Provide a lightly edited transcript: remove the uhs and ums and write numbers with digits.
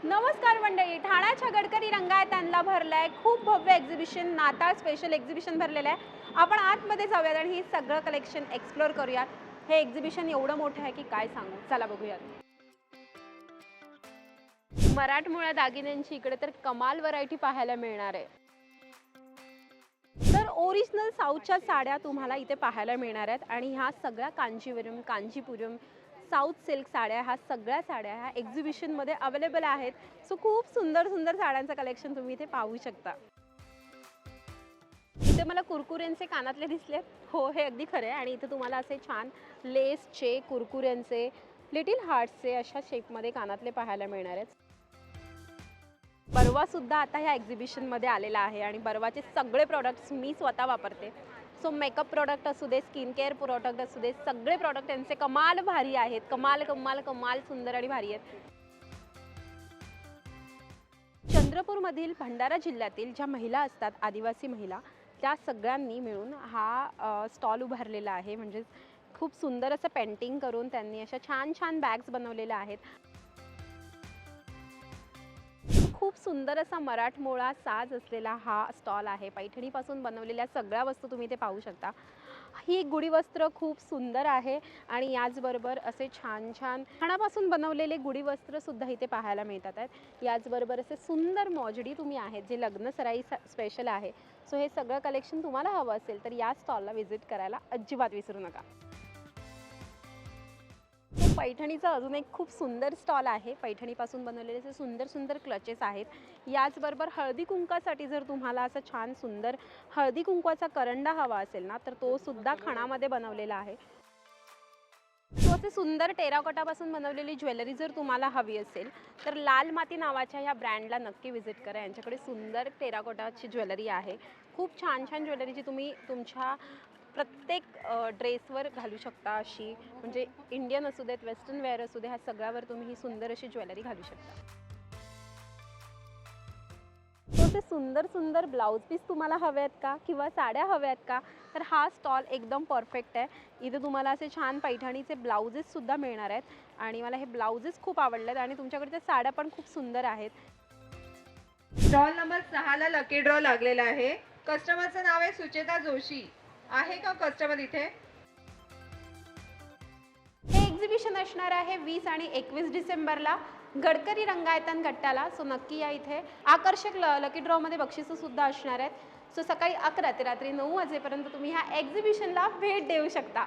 नमस्कार मंडळी, ठाण्याच्या गडकरी रंगायतांना भरलाय खूप भव्य एक्झिबिशन, नाताळ स्पेशल एक्झिबिशन भरलेलं आहे। आपण आतमध्ये जाऊयात आणि हे सगळं कलेक्शन एक्सप्लोर करूयात। हे एक्झिबिशन एवढं मोठं आहे की काय सांगू, चला बघूयात। मराठमोळ्या दागिन्यांची इकडे तर कमाल व्हरायटी पाहायला मिळणार आहे। तर ओरिजिनल साऊथच्या साड्या तुम्हाला इथे पाहायला मिळणार आहेत आणि ह्या सगळ्या कांचीपुरम साऊथ सिल्क साड्या, ह्या सगळ्या साड्या ह्या एक्झिबिशनमध्ये अवेलेबल आहेत। सो खूप सुंदर सुंदर साड्यांचं कलेक्शन तुम्ही इथे पाहू शकता। इथे मला कुरकुऱ्यांचे कानातले दिसलेत, हो हे अगदी खरं आहे। आणि इथे तुम्हाला असे छान लेसचे, कुरकुऱ्यांचे, लिटिल हार्ट्सचे अशा शेपमध्ये कानातले पाहायला मिळणार आहेत। बर्वा सुद्धा आता ह्या एक्झिबिशनमध्ये आलेला आहे आणि बर्वाचे सगळे प्रॉडक्ट्स मी स्वतः वापरते। सो मेकअप प्रॉडक्ट असू दे, स्किन केअर प्रॉडक्ट असू दे, सगळे प्रॉडक्ट त्यांचे कमाल भारी आहेत, कमाल कमाल कमाल सुंदर आणि भारी आहेत। चंद्रपूरमधील भंडारा जिल्ह्यातील ज्या महिला असतात, आदिवासी महिला, त्या सगळ्यांनी मिळून हा स्टॉल उभारलेला आहे। म्हणजे खूप सुंदर असं पेंटिंग करून त्यांनी अशा छान छान बॅग्स बनवलेल्या आहेत। खूप सुंदर असा मराठमोळा साज असलेला हा स्टॉल आहे। पैठणीपासून बनवलेल्या सगळ्या वस्तू तुम्ही इथे पाहू शकता। ही गुढी वस्त्र खूप सुंदर आहे आणि याचबरोबर असे छान छान खणापासून बनवलेले गुढी वस्त्र सुद्धा इथे पाहायला मिळतात आहेत। याचबरोबर असे सुंदर मॉजडी तुम्ही आहेत जे लग्न सराई स्पेशल आहे। सो हे सगळं कलेक्शन तुम्हाला हवं असेल तर या स्टॉलला व्हिजिट करायला अजिबात विसरू नका। पैठणीचा अजून एक खूप सुंदर स्टॉल आहे। पैठणीपासून बनवलेले असे सुंदर सुंदर क्लचेस आहेत। याचबरोबर हळदी कुंकासाठी जर तुम्हाला असं छान सुंदर हळदी कुंकवाचा करंडा हवा असेल ना, तर तो सुद्धा खणामध्ये बनवलेला आहे। तो असे सुंदर टेराकोटापासून बनवलेली ज्वेलरी जर तुम्हाला हवी असेल तर लाल माती नावाच्या ह्या ब्रँडला नक्की व्हिजिट करा। यांच्याकडे सुंदर टेराकोटाची ज्वेलरी आहे। खूप छान छान ज्वेलरी जी तुम्ही तुमच्या प्रत्येक ड्रेसवर घालू शकता। अशी म्हणजे इंडियन असू देत, वेस्टर्न वेअर असू दे, ह्या सगळ्यावर तुम्ही ही सुंदर अशी ज्वेलरी घालू शकता। तो ते सुंदर सुंदर ब्लाउज पीस तुम्हाला हवे आहेत का किंवा साड्या हव्या आहेत का, तर हा स्टॉल एकदम परफेक्ट आहे। इथे तुम्हाला असे छान पैठणीचे ब्लाउजेस सुद्धा मिळणार आहेत आणि मला हे ब्लाउजेस खूप आवडलेत आणि तुमच्याकडच्या साड्या पण खूप सुंदर आहेत। स्टॉल नंबर 6 ला लकी ड्रॉ लागलेला आहे। कस्टमरचं नाव आहे सुचेता जोशी। आहे का कस्टमर इथे? हे एक्झिबिशन असणार आहे 20 आणि 21 डिसेंबरला गडकरी रंगायतन गट्ट्याला। सो नक्की या इथे। आकर्षक लकी ड्रॉमध्ये बक्षिसं सुद्धा असणार आहेत। सो सकाळी 11 ते रात्री 9 वाजेपर्यंत तुम्ही ह्या एक्झिबिशनला भेट देऊ शकता।